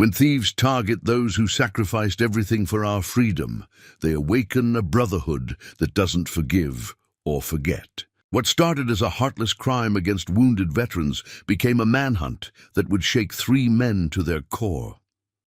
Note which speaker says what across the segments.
Speaker 1: When thieves target those who sacrificed everything for our freedom, they awaken a brotherhood that doesn't forgive or forget. What started as a heartless crime against wounded veterans became a manhunt that would shake 3 men to their core.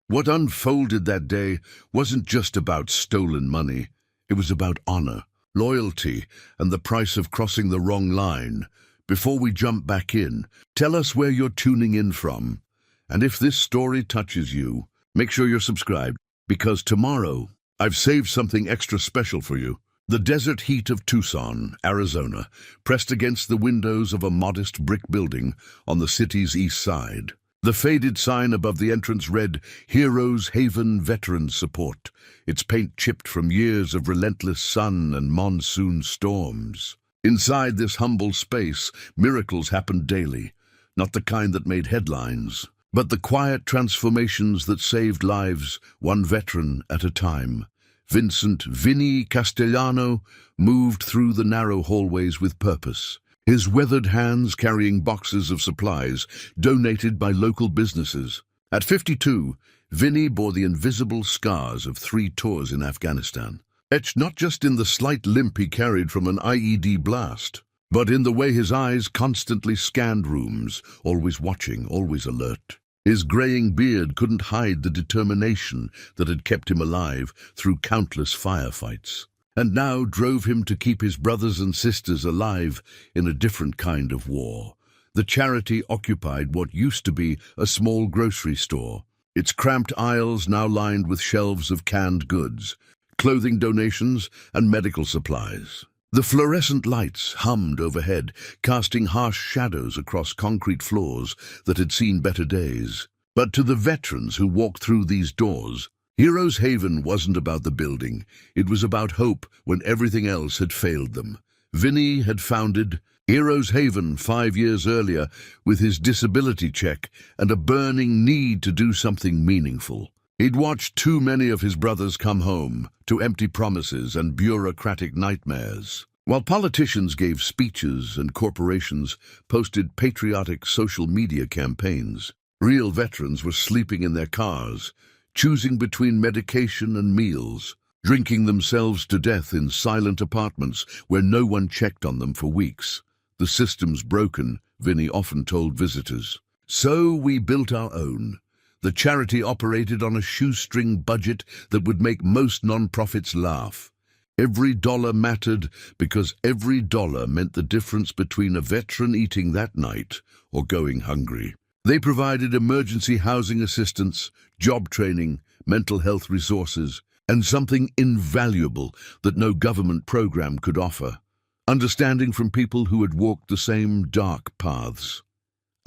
Speaker 1: What unfolded that day wasn't just about stolen money. It was about honor, loyalty, and the price of crossing the wrong line. Before we jump back in, tell us where you're tuning in from. And if this story touches you, make sure you're subscribed, because tomorrow I've saved something extra special for you. The desert heat of Tucson, Arizona, pressed against the windows of a modest brick building on the city's east side. The faded sign above the entrance read, "Heroes Haven Veteran Support," its paint chipped from years of relentless sun and monsoon storms. Inside this humble space, miracles happened daily, not the kind that made headlines, but the quiet transformations that saved lives, one veteran at a time. Vinny Castellano moved through the narrow hallways with purpose, his weathered hands carrying boxes of supplies donated by local businesses. At 52, Vinny bore the invisible scars of 3 tours in Afghanistan, etched not just in the slight limp he carried from an IED blast, but in the way his eyes constantly scanned rooms, always watching, always alert. His graying beard couldn't hide the determination that had kept him alive through countless firefights, and now drove him to keep his brothers and sisters alive in a different kind of war. The charity occupied what used to be a small grocery store, its cramped aisles now lined with shelves of canned goods, clothing donations, and medical supplies. The fluorescent lights hummed overhead, casting harsh shadows across concrete floors that had seen better days. But to the veterans who walked through these doors, Heroes Haven wasn't about the building. It was about hope when everything else had failed them. Vinny had founded Heroes Haven 5 years earlier with his disability check and a burning need to do something meaningful. He'd watched too many of his brothers come home to empty promises and bureaucratic nightmares. While politicians gave speeches and corporations posted patriotic social media campaigns, real veterans were sleeping in their cars, choosing between medication and meals, drinking themselves to death in silent apartments where no one checked on them for weeks. The system's broken, Vinny often told visitors. So we built our own. The charity operated on a shoestring budget that would make most nonprofits laugh. Every dollar mattered because every dollar meant the difference between a veteran eating that night or going hungry. They provided emergency housing assistance, job training, mental health resources, and something invaluable that no government program could offer: understanding from people who had walked the same dark paths.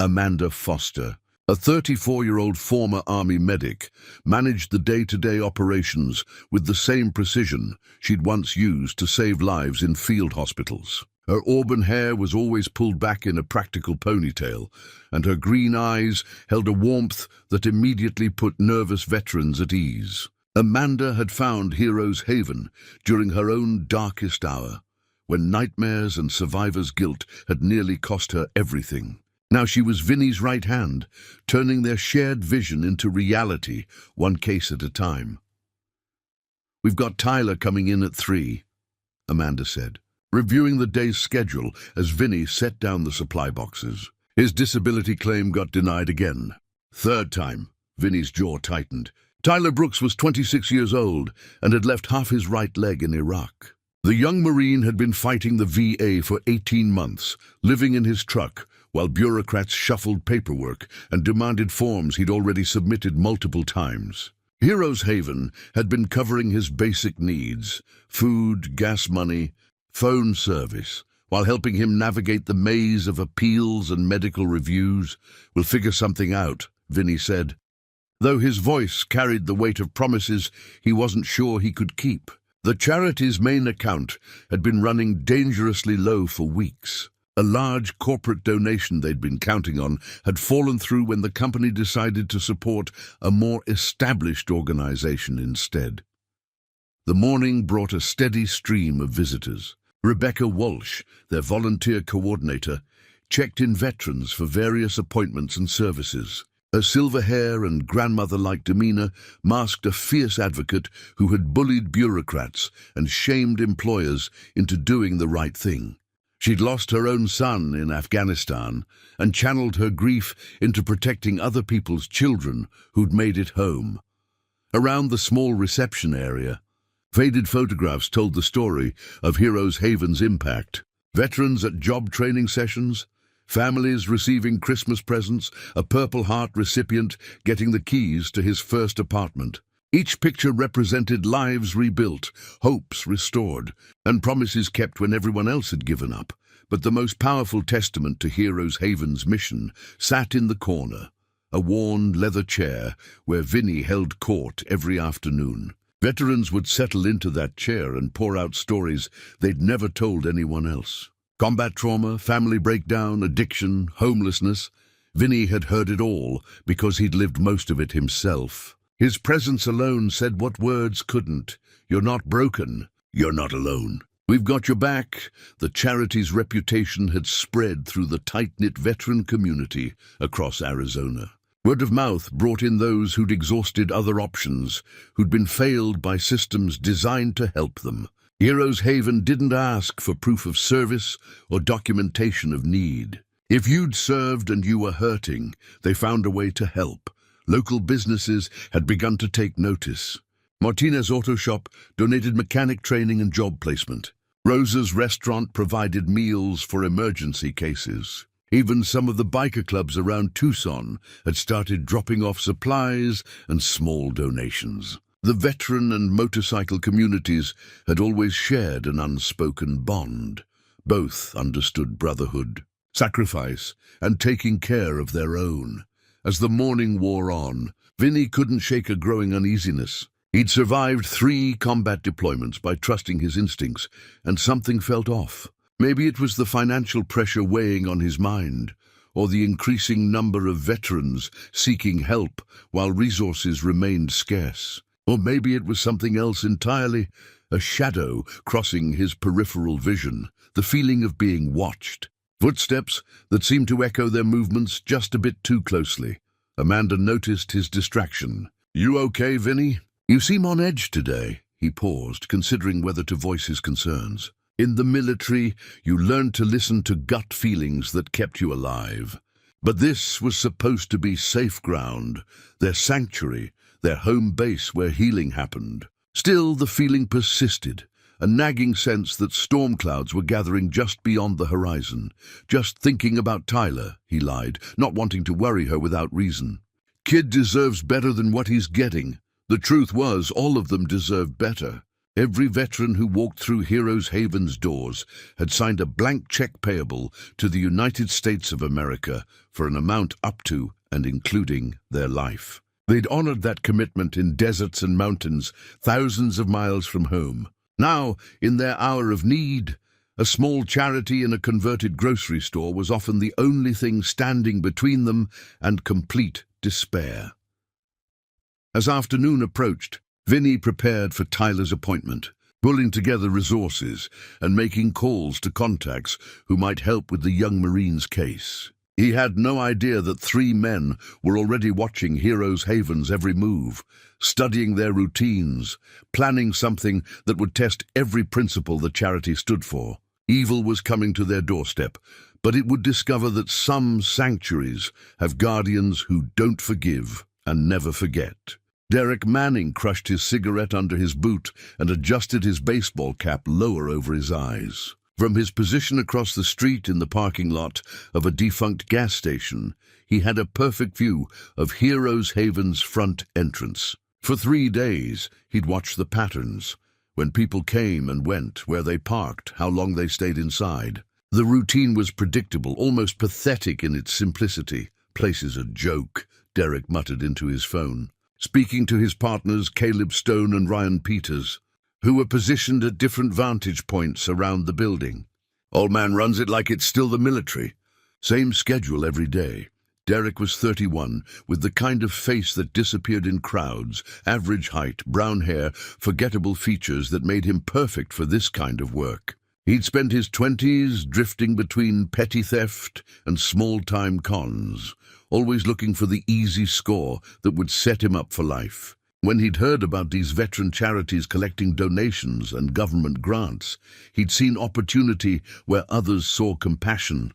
Speaker 1: Amanda Foster, a 34-year-old former Army medic, managed the day-to-day operations with the same precision she'd once used to save lives in field hospitals. Her auburn hair was always pulled back in a practical ponytail, and her green eyes held a warmth that immediately put nervous veterans at ease. Amanda had found Heroes Haven during her own darkest hour, when nightmares and survivor's guilt had nearly cost her everything. Now she was Vinny's right hand, turning their shared vision into reality, one case at a time. "We've got Tyler coming in at 3, Amanda said, reviewing the day's schedule as Vinny set down the supply boxes. His disability claim got denied again. 3rd time, Vinny's jaw tightened. Tyler Brooks was 26 years old and had left half his right leg in Iraq. The young Marine had been fighting the VA for 18 months, living in his truck, while bureaucrats shuffled paperwork and demanded forms he'd already submitted multiple times. Heroes Haven had been covering his basic needs: food, gas money, phone service, while helping him navigate the maze of appeals and medical reviews. "We'll figure something out," Vinny said, though his voice carried the weight of promises he wasn't sure he could keep. The charity's main account had been running dangerously low for weeks. A large corporate donation they'd been counting on had fallen through when the company decided to support a more established organization instead. The morning brought a steady stream of visitors. Rebecca Walsh, their volunteer coordinator, checked in veterans for various appointments and services. Her silver hair and grandmother-like demeanor masked a fierce advocate who had bullied bureaucrats and shamed employers into doing the right thing. She'd lost her own son in Afghanistan and channeled her grief into protecting other people's children who'd made it home. Around the small reception area, faded photographs told the story of Heroes Haven's impact. Veterans at job training sessions, families receiving Christmas presents, a Purple Heart recipient getting the keys to his first apartment. Each picture represented lives rebuilt, hopes restored, and promises kept when everyone else had given up. But the most powerful testament to Heroes Haven's mission sat in the corner, a worn leather chair where Vinny held court every afternoon. Veterans would settle into that chair and pour out stories they'd never told anyone else. Combat trauma, family breakdown, addiction, homelessness. Vinny had heard it all because he'd lived most of it himself. His presence alone said what words couldn't. You're not broken. You're not alone. We've got your back. The charity's reputation had spread through the tight-knit veteran community across Arizona. Word of mouth brought in those who'd exhausted other options, who'd been failed by systems designed to help them. Heroes Haven didn't ask for proof of service or documentation of need. If you'd served and you were hurting, they found a way to help. Local businesses had begun to take notice. Martinez Auto Shop donated mechanic training and job placement. Rosa's restaurant provided meals for emergency cases. Even some of the biker clubs around Tucson had started dropping off supplies and small donations. The veteran and motorcycle communities had always shared an unspoken bond. Both understood brotherhood, sacrifice, and taking care of their own. As the morning wore on, Vinny couldn't shake a growing uneasiness. He'd survived 3 combat deployments by trusting his instincts, and something felt off. Maybe it was the financial pressure weighing on his mind, or the increasing number of veterans seeking help while resources remained scarce. Or maybe it was something else entirely, a shadow crossing his peripheral vision, the feeling of being watched. Footsteps that seemed to echo their movements just a bit too closely. Amanda noticed his distraction. "You okay, Vinny? You seem on edge today." He paused, considering whether to voice his concerns. In the military, you learned to listen to gut feelings that kept you alive. But this was supposed to be safe ground, their sanctuary, their home base where healing happened. Still, the feeling persisted, a nagging sense that storm clouds were gathering just beyond the horizon. "Just thinking about Tyler," he lied, not wanting to worry her without reason. "Kid deserves better than what he's getting." The truth was, all of them deserved better. Every veteran who walked through Heroes Haven's doors had signed a blank check payable to the United States of America for an amount up to and including their life. They'd honored that commitment in deserts and mountains, thousands of miles from home. Now, in their hour of need, a small charity in a converted grocery store was often the only thing standing between them and complete despair. As afternoon approached, Vinny prepared for Tyler's appointment, pulling together resources and making calls to contacts who might help with the young Marine's case. He had no idea that 3 men were already watching Heroes Haven's every move, studying their routines, planning something that would test every principle the charity stood for. Evil was coming to their doorstep, but it would discover that some sanctuaries have guardians who don't forgive and never forget. Derek Manning crushed his cigarette under his boot and adjusted his baseball cap lower over his eyes. From his position across the street in the parking lot of a defunct gas station, he had a perfect view of Heroes Haven's front entrance. For 3 days, he'd watched the patterns, when people came and went, where they parked, how long they stayed inside. The routine was predictable, almost pathetic in its simplicity. "Place is a joke," Derek muttered into his phone, speaking to his partners Caleb Stone and Ryan Peters, who were positioned at different vantage points around the building. "Old man runs it like it's still the military. Same schedule every day." Derek was 31, with the kind of face that disappeared in crowds, average height, brown hair, forgettable features that made him perfect for this kind of work. He'd spent his 20s drifting between petty theft and small-time cons, always looking for the easy score that would set him up for life. When he'd heard about these veteran charities collecting donations and government grants, he'd seen opportunity where others saw compassion.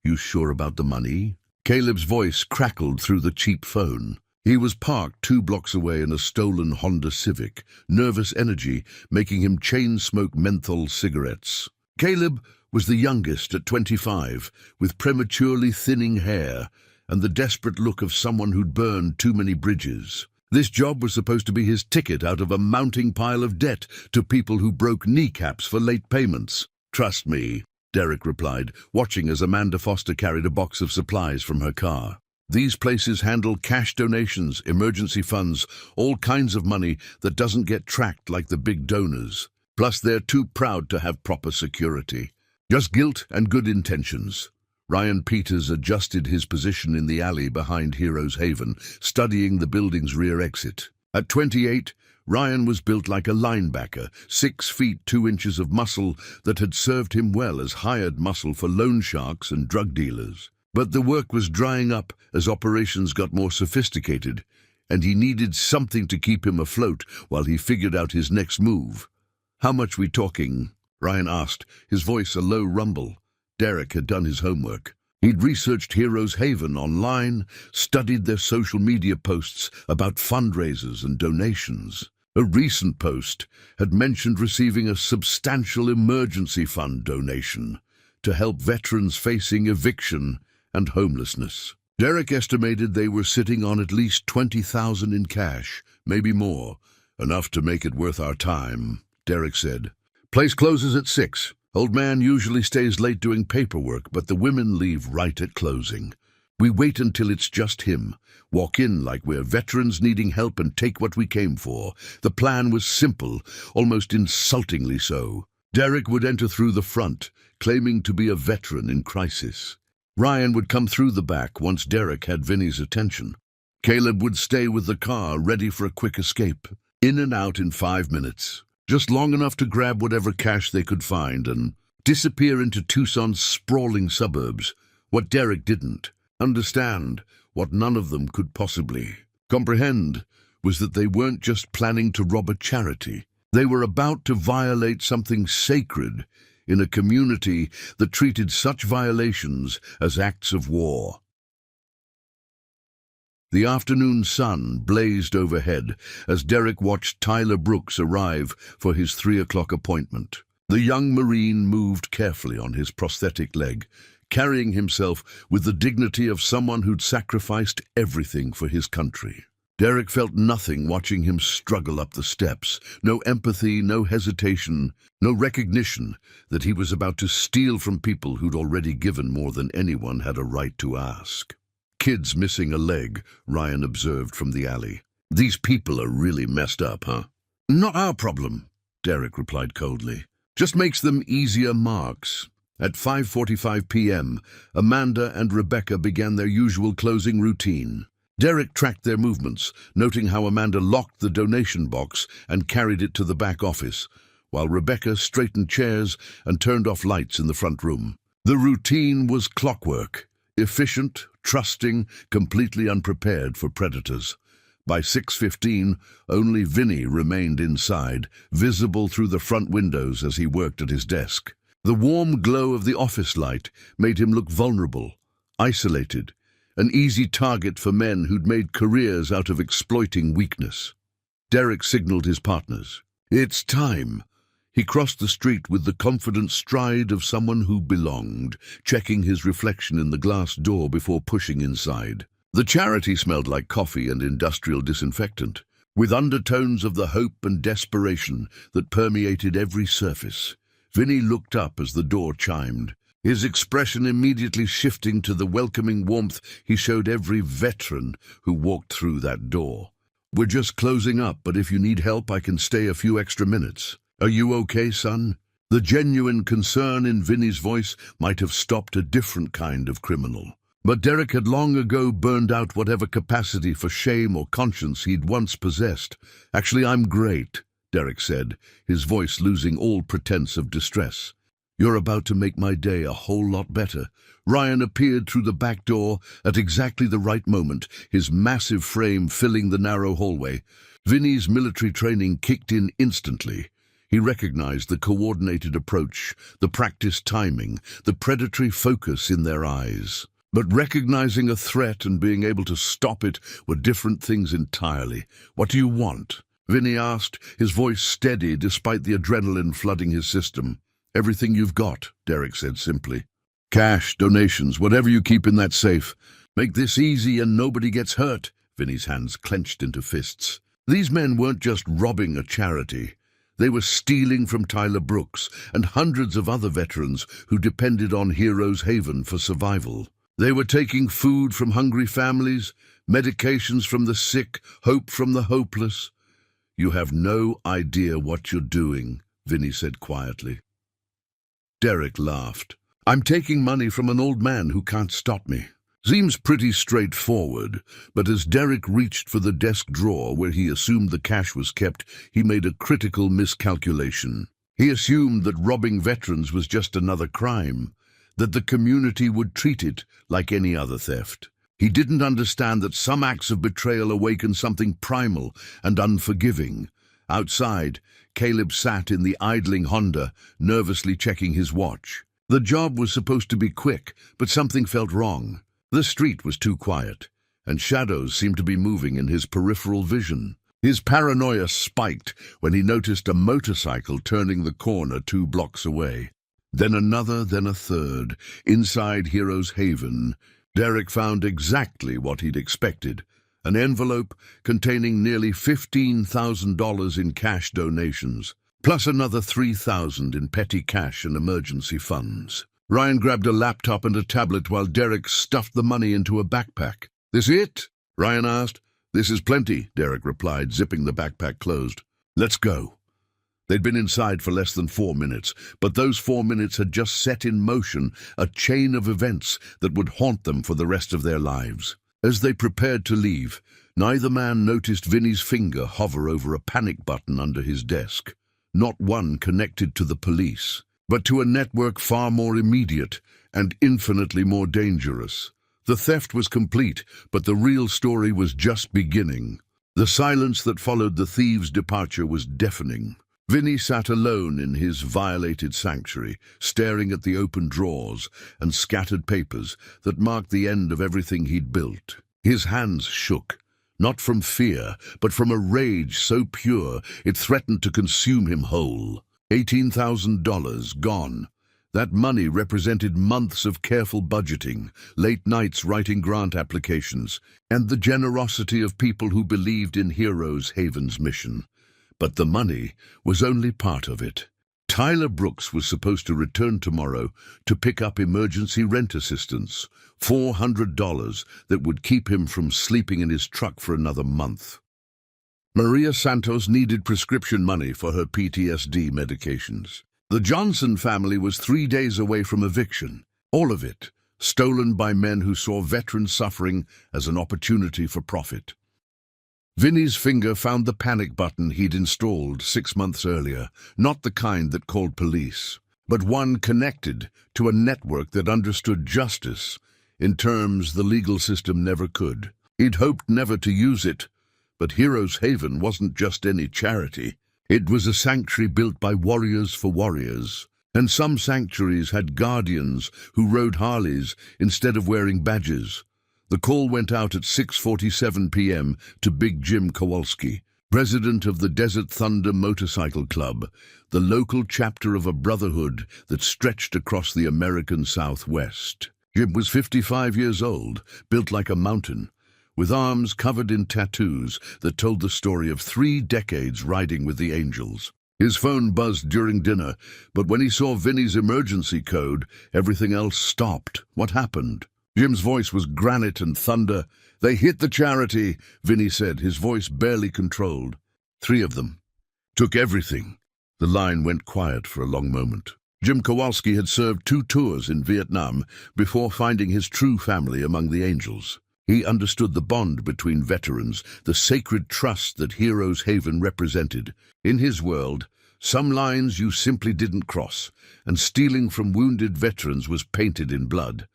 Speaker 1: "You sure about the money?" Caleb's voice crackled through the cheap phone. He was parked 2 blocks away in a stolen Honda Civic, nervous energy making him chain-smoke menthol cigarettes. Caleb was the youngest at 25, with prematurely thinning hair and the desperate look of someone who'd burned too many bridges. This job was supposed to be his ticket out of a mounting pile of debt to people who broke kneecaps for late payments. "Trust me," Derek replied, watching as Amanda Foster carried a box of supplies from her car. "These places handle cash donations, emergency funds, all kinds of money that doesn't get tracked like the big donors. Plus, they're too proud to have proper security. Just guilt and good intentions." Ryan Peters adjusted his position in the alley behind Heroes Haven, studying the building's rear exit. At 28, Ryan was built like a linebacker, 6 feet 2 inches of muscle that had served him well as hired muscle for loan sharks and drug dealers. But the work was drying up as operations got more sophisticated, and he needed something to keep him afloat while he figured out his next move. "How much we talking?" Ryan asked, his voice a low rumble. Derek had done his homework. He'd researched Heroes Haven online, studied their social media posts about fundraisers and donations. A recent post had mentioned receiving a substantial emergency fund donation to help veterans facing eviction and homelessness. Derek estimated they were sitting on at least $20,000 in cash, maybe more, enough to make it worth our time, Derek said. "Place closes at 6. Old man usually stays late doing paperwork, but the women leave right at closing. We wait until it's just him, walk in like we're veterans needing help and take what we came for." The plan was simple, almost insultingly so. Derek would enter through the front, claiming to be a veteran in crisis. Ryan would come through the back once Derek had Vinny's attention. Caleb would stay with the car, ready for a quick escape. In and out in 5 minutes. Just long enough to grab whatever cash they could find and disappear into Tucson's sprawling suburbs. What Derek didn't understand, what none of them could possibly comprehend, was that they weren't just planning to rob a charity. They were about to violate something sacred in a community that treated such violations as acts of war. The afternoon sun blazed overhead as Derek watched Tyler Brooks arrive for his 3 o'clock appointment. The young Marine moved carefully on his prosthetic leg, carrying himself with the dignity of someone who'd sacrificed everything for his country. Derek felt nothing watching him struggle up the steps. No empathy, no hesitation, no recognition that he was about to steal from people who'd already given more than anyone had a right to ask. "Kids missing a leg," Ryan observed from the alley. "These people are really messed up, huh?" "Not our problem," Derek replied coldly. "Just makes them easier marks." At 5:45 p.m., Amanda and Rebecca began their usual closing routine. Derek tracked their movements, noting how Amanda locked the donation box and carried it to the back office, while Rebecca straightened chairs and turned off lights in the front room. The routine was clockwork, efficient, trusting, completely unprepared for predators. By 6:15, only Vinny remained inside, visible through the front windows as he worked at his desk. The warm glow of the office light made him look vulnerable, isolated, an easy target for men who'd made careers out of exploiting weakness. Derek signaled his partners. "It's time." He crossed the street with the confident stride of someone who belonged, checking his reflection in the glass door before pushing inside. The charity smelled like coffee and industrial disinfectant, with undertones of the hope and desperation that permeated every surface. Vinny looked up as the door chimed, his expression immediately shifting to the welcoming warmth he showed every veteran who walked through that door. "We're just closing up, but if you need help, I can stay a few extra minutes. Are you okay, son?" The genuine concern in Vinny's voice might have stopped a different kind of criminal. But Derek had long ago burned out whatever capacity for shame or conscience he'd once possessed. "Actually, I'm great," Derek said, his voice losing all pretense of distress. "You're about to make my day a whole lot better." Ryan appeared through the back door at exactly the right moment, his massive frame filling the narrow hallway. Vinny's military training kicked in instantly. He recognized the coordinated approach, the practiced timing, the predatory focus in their eyes. But recognizing a threat and being able to stop it were different things entirely. "What do you want?" Vinny asked, his voice steady despite the adrenaline flooding his system. "Everything you've got," Derek said simply. "Cash, donations, whatever you keep in that safe. Make this easy and nobody gets hurt." Vinny's hands clenched into fists. These men weren't just robbing a charity. They were stealing from Tyler Brooks and hundreds of other veterans who depended on Heroes Haven for survival. They were taking food from hungry families, medications from the sick, hope from the hopeless. "You have no idea what you're doing," Vinny said quietly. Derek laughed. "I'm taking money from an old man who can't stop me." Seems pretty straightforward, but as Derek reached for the desk drawer where he assumed the cash was kept, he made a critical miscalculation. He assumed that robbing veterans was just another crime, that the community would treat it like any other theft. He didn't understand that some acts of betrayal awaken something primal and unforgiving. Outside, Caleb sat in the idling Honda, nervously checking his watch. The job was supposed to be quick, but something felt wrong. The street was too quiet, and shadows seemed to be moving in his peripheral vision. His paranoia spiked when he noticed a motorcycle turning the corner 2 blocks away. Then another, then a third. Inside Heroes Haven, Derek found exactly what he'd expected. An envelope containing nearly $15,000 in cash donations, plus another $3,000 in petty cash and emergency funds. Ryan grabbed a laptop and a tablet while Derek stuffed the money into a backpack. "This it?" Ryan asked. "This is plenty," Derek replied, zipping the backpack closed. "Let's go." They'd been inside for less than 4 minutes, but those 4 minutes had just set in motion a chain of events that would haunt them for the rest of their lives. As they prepared to leave, neither man noticed Vinny's finger hover over a panic button under his desk. Not one connected to the police, but to a network far more immediate and infinitely more dangerous. The theft was complete, but the real story was just beginning. The silence that followed the thieves' departure was deafening. Vinny sat alone in his violated sanctuary, staring at the open drawers and scattered papers that marked the end of everything he'd built. His hands shook, not from fear, but from a rage so pure it threatened to consume him whole. $18,000 gone. That money represented months of careful budgeting, late nights writing grant applications, and the generosity of people who believed in Heroes Haven's mission. But the money was only part of it. Tyler Brooks was supposed to return tomorrow to pick up emergency rent assistance, $400 that would keep him from sleeping in his truck for another month. Maria Santos needed prescription money for her PTSD medications. The Johnson family was 3 days away from eviction, all of it stolen by men who saw veteran suffering as an opportunity for profit. Vinny's finger found the panic button he'd installed 6 months earlier, not the kind that called police, but one connected to a network that understood justice in terms the legal system never could. He'd hoped never to use it, but Heroes Haven wasn't just any charity. It was a sanctuary built by warriors for warriors, and some sanctuaries had guardians who rode Harleys instead of wearing badges. The call went out at 6:47 p.m. to Big Jim Kowalski, president of the Desert Thunder Motorcycle Club, the local chapter of a brotherhood that stretched across the American Southwest. Jim was 55 years old, built like a mountain, with arms covered in tattoos that told the story of 3 decades riding with the Angels. His phone buzzed during dinner, but when he saw Vinny's emergency code, everything else stopped. What happened? Jim's voice was granite and thunder. "They hit the charity," Vinny said, his voice barely controlled. 3 of them. Took everything. The line went quiet for a long moment. Jim Kowalski had served 2 tours in Vietnam before finding his true family among the Angels. He understood the bond between veterans, the sacred trust that Heroes Haven represented. In his world, some lines you simply didn't cross, and stealing from wounded veterans was painted in blood.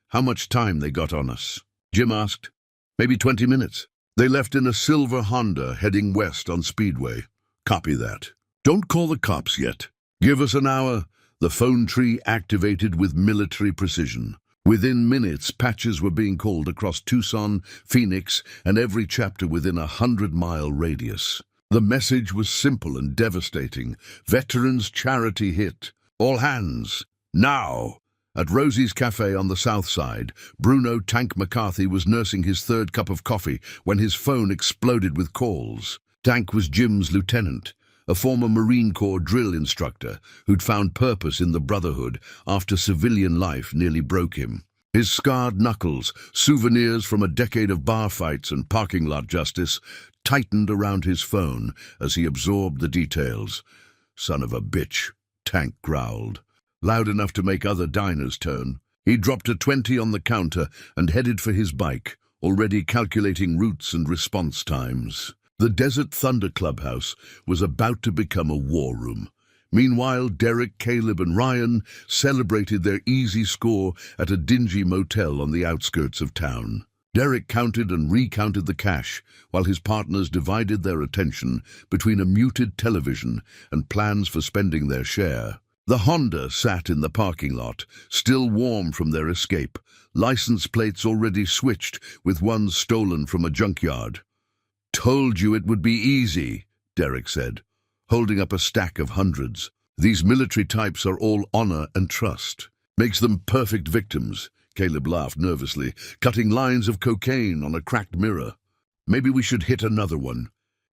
Speaker 1: How much time they got on us? Jim asked. Maybe 20 minutes. They left in a silver Honda heading west on Speedway. Copy that. Don't call the cops yet. Give us an hour. The phone tree activated with military precision. Within minutes, patches were being called across Tucson, Phoenix, and every chapter within a 100-mile radius. The message was simple and devastating. Veterans Charity Hit. All hands. Now! At Rosie's Cafe on the south side, Bruno Tank McCarthy was nursing his third cup of coffee when his phone exploded with calls. Tank was Jim's lieutenant, a former Marine Corps drill instructor who'd found purpose in the Brotherhood after civilian life nearly broke him. His scarred knuckles, souvenirs from a decade of bar fights and parking lot justice, tightened around his phone as he absorbed the details. "Son of a bitch," Tank growled, loud enough to make other diners turn. He dropped a 20 on the counter and headed for his bike, already calculating routes and response times. The Desert Thunder Clubhouse was about to become a war room. Meanwhile, Derek, Caleb, and Ryan celebrated their easy score at a dingy motel on the outskirts of town. Derek counted and recounted the cash, while his partners divided their attention between a muted television and plans for spending their share. The Honda sat in the parking lot, still warm from their escape, license plates already switched with one stolen from a junkyard. "Told you it would be easy," Derek said, holding up a stack of hundreds. "These military types are all honor and trust. Makes them perfect victims." Caleb laughed nervously, cutting lines of cocaine on a cracked mirror. "Maybe we should hit another one.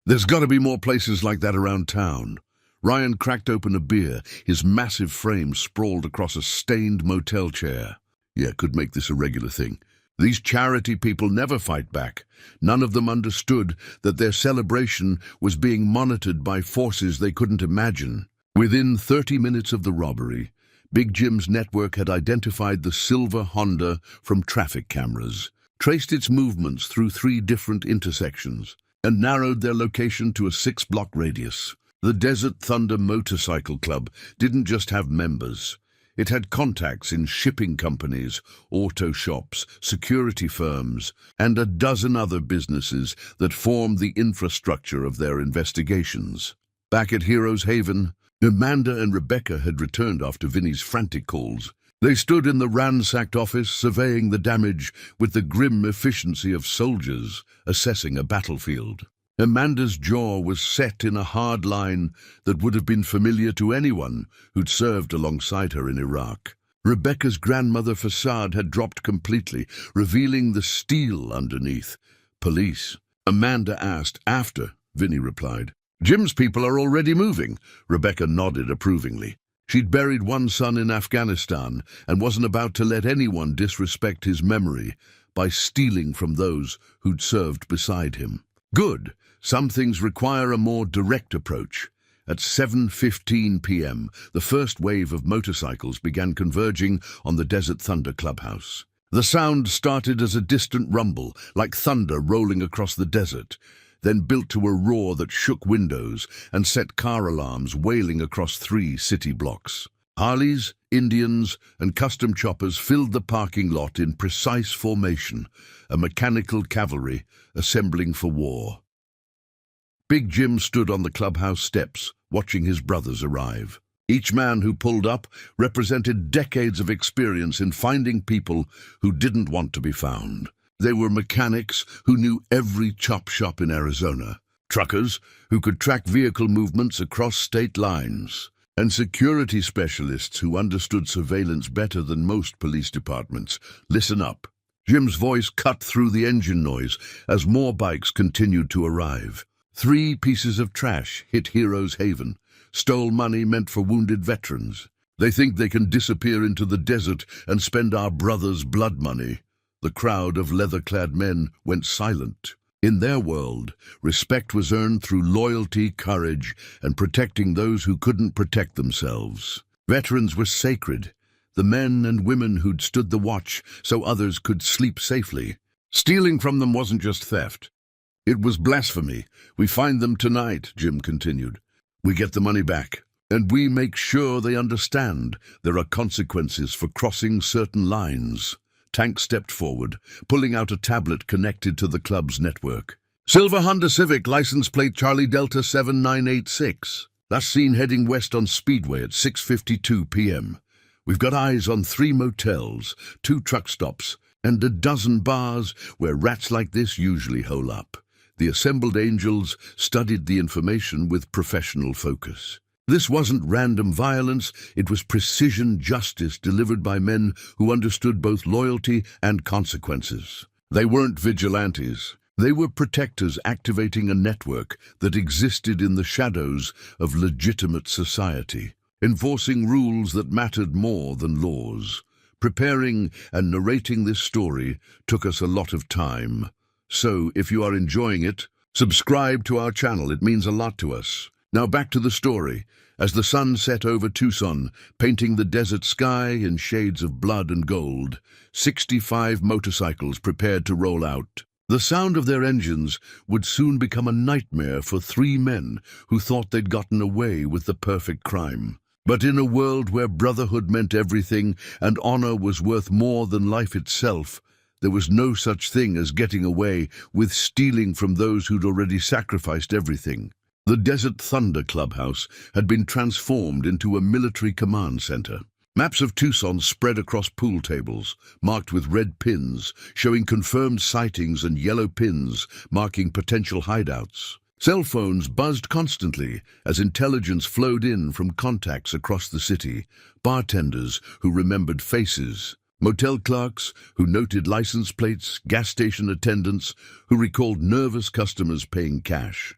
Speaker 1: There's got to be more places like that around town." Ryan cracked open a beer, his massive frame sprawled across a stained motel chair. "Yeah, could make this a regular thing. These charity people never fight back. None of them understood that their celebration was being monitored by forces they couldn't imagine." Within 30 minutes of the robbery, Big Jim's network had identified the silver Honda from traffic cameras, traced its movements through 3 different intersections, and narrowed their location to a 6-block radius. The Desert Thunder Motorcycle Club didn't just have members. It had contacts in shipping companies, auto shops, security firms, and a dozen other businesses that formed the infrastructure of their investigations. Back at Heroes Haven, Amanda and Rebecca had returned after Vinny's frantic calls. They stood in the ransacked office, surveying the damage with the grim efficiency of soldiers assessing a battlefield. Amanda's jaw was set in a hard line that would have been familiar to anyone who'd served alongside her in Iraq. Rebecca's grandmother facade had dropped completely, revealing the steel underneath. "Police?" Amanda asked. "After," Vinny replied. "Jim's people are already moving." Rebecca nodded approvingly. She'd buried one son in Afghanistan and wasn't about to let anyone disrespect his memory by stealing from those who'd served beside him. "Good. Some things require a more direct approach." At 7:15 p.m., the first wave of motorcycles began converging on the Desert Thunder Clubhouse. The sound started as a distant rumble, like thunder rolling across the desert, then built to a roar that shook windows and set car alarms wailing across 3 city blocks. Harleys, Indians, and custom choppers filled the parking lot in precise formation, a mechanical cavalry assembling for war. Big Jim stood on the clubhouse steps, watching his brothers arrive. Each man who pulled up represented decades of experience in finding people who didn't want to be found. They were mechanics who knew every chop shop in Arizona, truckers who could track vehicle movements across state lines, and security specialists who understood surveillance better than most police departments. "Listen up." Jim's voice cut through the engine noise as more bikes continued to arrive. 3 pieces of trash hit Heroes Haven, stole money meant for wounded veterans. They think they can disappear into the desert and spend our brothers' blood money. The crowd of leather-clad men went silent. In their world, respect was earned through loyalty, courage, and protecting those who couldn't protect themselves. Veterans were sacred, the men and women who'd stood the watch so others could sleep safely. Stealing from them wasn't just theft. It was blasphemy. We find them tonight, Jim continued. We get the money back, and we make sure they understand there are consequences for crossing certain lines. Tank stepped forward, pulling out a tablet connected to the club's network. Silver Honda Civic, license plate Charlie Delta 7986. Last seen heading west on Speedway at 6:52 p.m. We've got eyes on 3 motels, 2 truck stops, and a dozen bars where rats like this usually hole up. The assembled angels studied the information with professional focus. This wasn't random violence, it was precision justice delivered by men who understood both loyalty and consequences. They weren't vigilantes. They were protectors activating a network that existed in the shadows of legitimate society, enforcing rules that mattered more than laws. Preparing and narrating this story took us a lot of time. So, if you are enjoying it, subscribe to our channel. It means a lot to us. Now back to the story. As the sun set over Tucson, painting the desert sky in shades of blood and gold, 65 motorcycles prepared to roll out. The sound of their engines would soon become a nightmare for 3 men who thought they'd gotten away with the perfect crime. But in a world where brotherhood meant everything and honor was worth more than life itself, there was no such thing as getting away with stealing from those who'd already sacrificed everything. The Desert Thunder Clubhouse had been transformed into a military command center. Maps of Tucson spread across pool tables, marked with red pins, showing confirmed sightings and yellow pins, marking potential hideouts. Cell phones buzzed constantly as intelligence flowed in from contacts across the city, bartenders who remembered faces, motel clerks who noted license plates, gas station attendants who recalled nervous customers paying cash.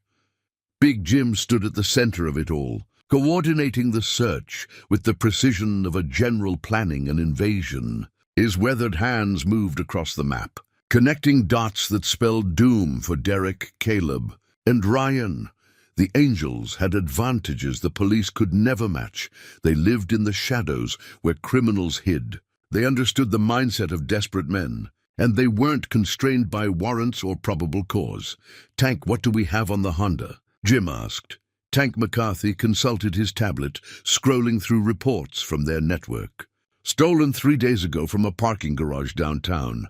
Speaker 1: Big Jim stood at the center of it all, coordinating the search with the precision of a general planning an invasion. His weathered hands moved across the map, connecting dots that spelled doom for Derek, Caleb, and Ryan. The angels had advantages the police could never match. They lived in the shadows where criminals hid. They understood the mindset of desperate men, and they weren't constrained by warrants or probable cause. Tank, what do we have on the Honda? Jim asked. Tank McCarthy consulted his tablet, scrolling through reports from their network. Stolen 3 days ago from a parking garage downtown.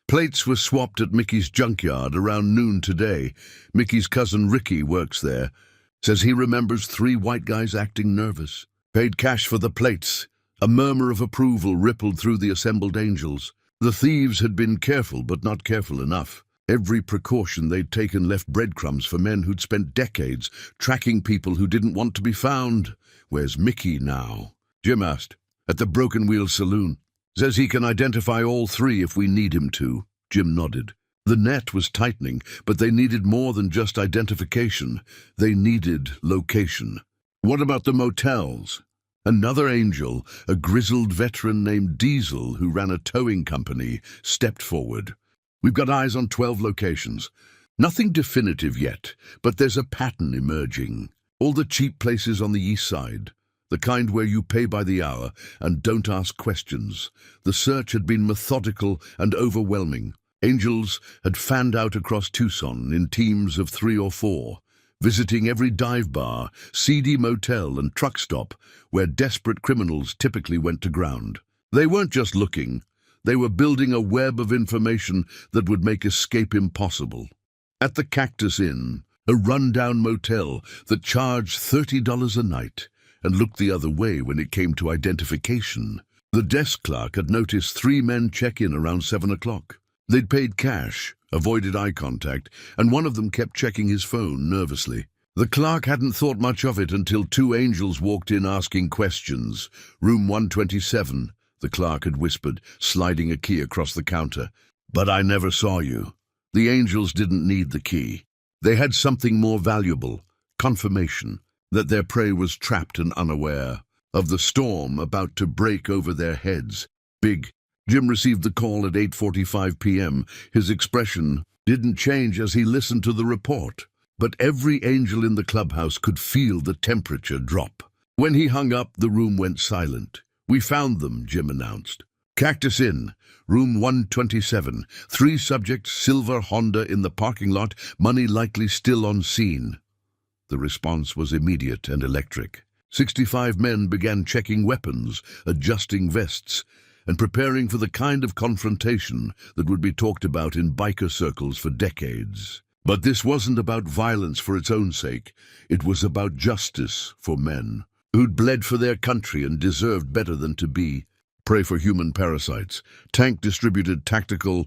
Speaker 1: Plates were swapped at Mickey's junkyard around noon today. Mickey's cousin Ricky works there. Says he remembers 3 white guys acting nervous. Paid cash for the plates. A murmur of approval rippled through the assembled angels. The thieves had been careful, but not careful enough. Every precaution they'd taken left breadcrumbs for men who'd spent decades tracking people who didn't want to be found. Where's Mickey now? Jim asked. At the Broken Wheel Saloon. Says he can identify all 3 if we need him to. Jim nodded. The net was tightening, but they needed more than just identification. They needed location. What about the motels? Another angel, a grizzled veteran named Diesel who ran a towing company, stepped forward. We've got eyes on 12 locations. Nothing definitive yet, but there's a pattern emerging. All the cheap places on the east side. The kind where you pay by the hour and don't ask questions. The search had been methodical and overwhelming. Angels had fanned out across Tucson in teams of 3 or 4, visiting every dive bar, seedy motel and truck stop where desperate criminals typically went to ground. They weren't just looking. They were building a web of information that would make escape impossible. At the Cactus Inn, a rundown motel that charged $30 a night and looked the other way when it came to identification, the desk clerk had noticed 3 men check in around 7 o'clock. They'd paid cash, avoided eye contact, and one of them kept checking his phone nervously. The clerk hadn't thought much of it until 2 angels walked in asking questions. Room 127. The clerk had whispered, sliding a key across the counter. But I never saw you. The angels didn't need the key. They had something more valuable, confirmation that their prey was trapped and unaware of the storm about to break over their heads. Jim received the call at 8:45 p.m. His expression didn't change as he listened to the report, but every angel in the clubhouse could feel the temperature drop. When he hung up, the room went silent. We found them, Jim announced. Cactus Inn, room 127. 3 subjects, silver Honda in the parking lot, money likely still on scene. The response was immediate and electric. 65 men began checking weapons, adjusting vests, and preparing for the kind of confrontation that would be talked about in biker circles for decades. But this wasn't about violence for its own sake. It was about justice for men who'd bled for their country and deserved better than to be prey for human parasites. Tank distributed tactical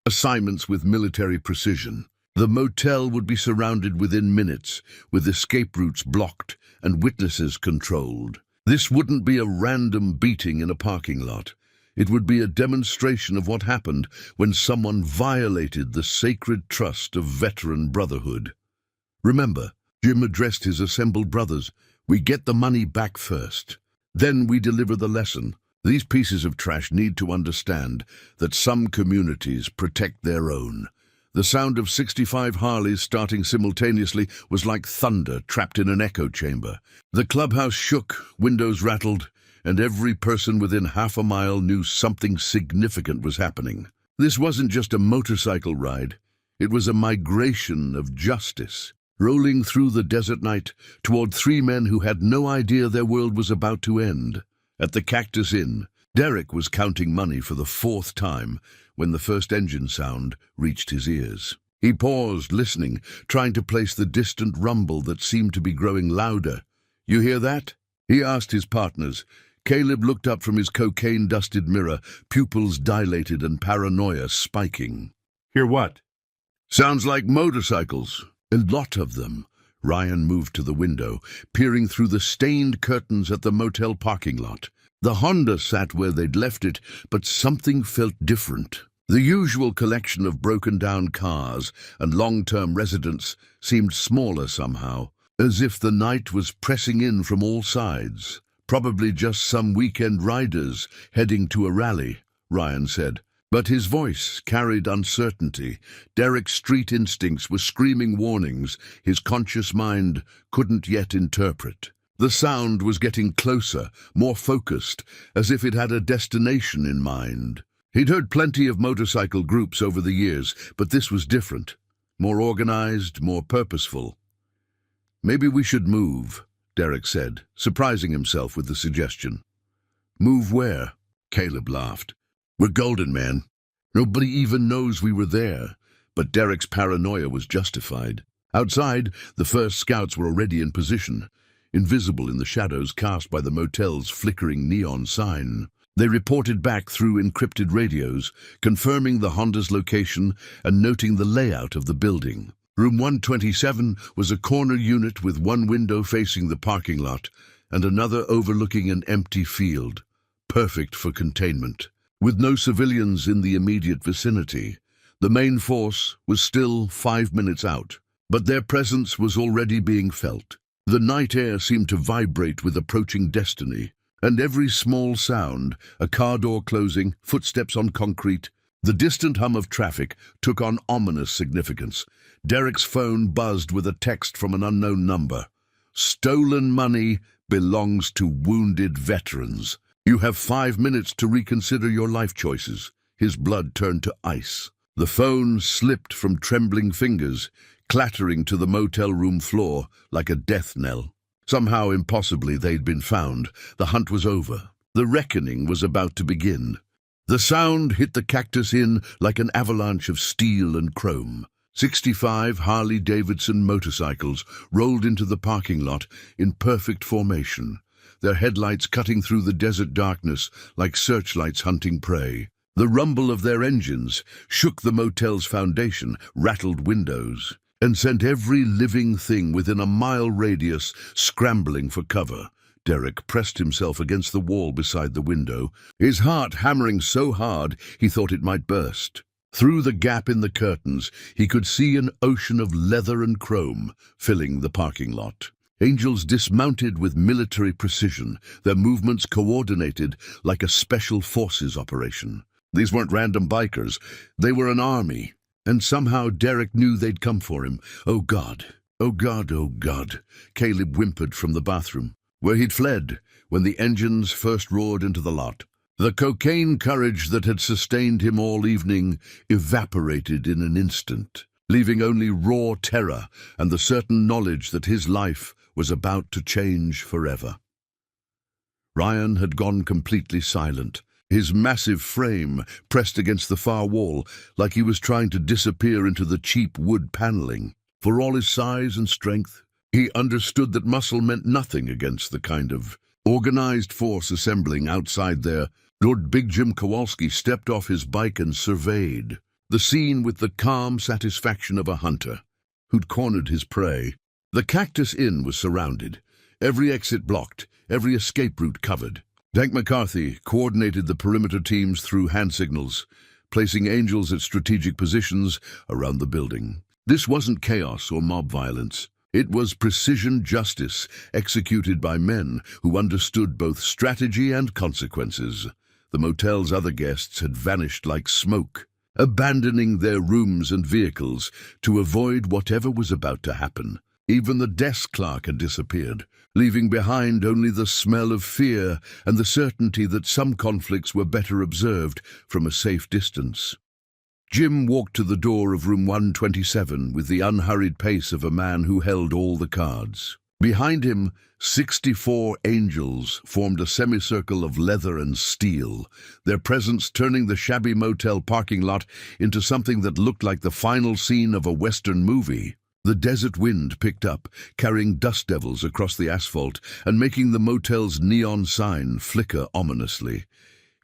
Speaker 1: assignments with military precision. The motel would be surrounded within minutes, with escape routes blocked and witnesses controlled. This wouldn't be a random beating in a parking lot. It would be a demonstration of what happened when someone violated the sacred trust of veteran brotherhood. Remember, Jim addressed his assembled brothers. We get the money back first. Then we deliver the lesson. These pieces of trash need to understand that some communities protect their own. The sound of 65 Harleys starting simultaneously was like thunder trapped in an echo chamber. The clubhouse shook, windows rattled, and every person within half a mile knew something significant was happening. This wasn't just a motorcycle ride. It was a migration of justice, rolling through the desert night toward 3 men who had no idea their world was about to end. At the Cactus Inn, Derek was counting money for the 4th time when the first engine sound reached his ears. He paused, listening, trying to place the distant rumble that seemed to be growing louder. "You hear that?" he asked his partners. Caleb looked up from his cocaine-dusted mirror, pupils dilated and paranoia spiking.
Speaker 2: "Hear what?"
Speaker 1: "Sounds like motorcycles. A lot of them." Ryan moved to the window, peering through the stained curtains at the motel parking lot. The Honda sat where they'd left it, but something felt different. The usual collection of broken-down cars and long-term residents seemed smaller somehow, as if the night was pressing in from all sides. "Probably just some weekend riders heading to a rally," Ryan said. But his voice carried uncertainty. Derek's street instincts were screaming warnings his conscious mind couldn't yet interpret. The sound was getting closer, more focused, as if it had a destination in mind. He'd heard plenty of motorcycle groups over the years, but this was different. More organized, more purposeful. "Maybe we should move," Derek said, surprising himself with the suggestion. "Move where?" Caleb laughed. "We're golden, man. Nobody even knows we were there." But Derek's paranoia was justified. Outside, the first scouts were already in position, invisible in the shadows cast by the motel's flickering neon sign. They reported back through encrypted radios, confirming the Honda's location and noting the layout of the building. Room 127 was a corner unit with one window facing the parking lot and another overlooking an empty field, perfect for containment. With no civilians in the immediate vicinity, the main force was still 5 minutes out, but their presence was already being felt. The night air seemed to vibrate with approaching destiny, and every small sound, a car door closing, footsteps on concrete, the distant hum of traffic took on ominous significance. Derek's phone buzzed with a text from an unknown number. "Stolen money belongs to wounded veterans. You have 5 minutes to reconsider your life choices." His blood turned to ice. The phone slipped from trembling fingers, clattering to the motel room floor like a death knell. Somehow, impossibly, they'd been found. The hunt was over. The reckoning was about to begin. The sound hit the Cactus Inn like an avalanche of steel and chrome. 65 Harley-Davidson motorcycles rolled into the parking lot in perfect formation, their headlights cutting through the desert darkness like searchlights hunting prey. The rumble of their engines shook the motel's foundation, rattled windows, and sent every living thing within a mile radius scrambling for cover. Derek pressed himself against the wall beside the window, his heart hammering so hard he thought it might burst. Through the gap in the curtains, he could see an ocean of leather and chrome filling the parking lot. Angels dismounted with military precision, their movements coordinated like a special forces operation. These weren't random bikers, they were an army, and somehow Derek knew they'd come for him. "Oh God, oh God, oh God," Caleb whimpered from the bathroom, where he'd fled when the engines first roared into the lot. The cocaine courage that had sustained him all evening evaporated in an instant, leaving only raw terror and the certain knowledge that his life was about to change forever. Ryan had gone completely silent, his massive frame pressed against the far wall like he was trying to disappear into the cheap wood paneling. For all his size and strength, he understood that muscle meant nothing against the kind of organized force assembling outside there. Lord Big Jim Kowalski stepped off his bike and surveyed the scene with the calm satisfaction of a hunter who'd cornered his prey. The Cactus Inn was surrounded, every exit blocked, every escape route covered. Dank McCarthy coordinated the perimeter teams through hand signals, placing angels at strategic positions around the building. This wasn't chaos or mob violence. It was precision justice executed by men who understood both strategy and consequences. The motel's other guests had vanished like smoke, abandoning their rooms and vehicles to avoid whatever was about to happen. Even the desk clerk had disappeared, leaving behind only the smell of fear and the certainty that some conflicts were better observed from a safe distance. Jim walked to the door of room 127 with the unhurried pace of a man who held all the cards. Behind him, 64 angels formed a semicircle of leather and steel, their presence turning the shabby motel parking lot into something that looked like the final scene of a Western movie. The desert wind picked up, carrying dust devils across the asphalt and making the motel's neon sign flicker ominously.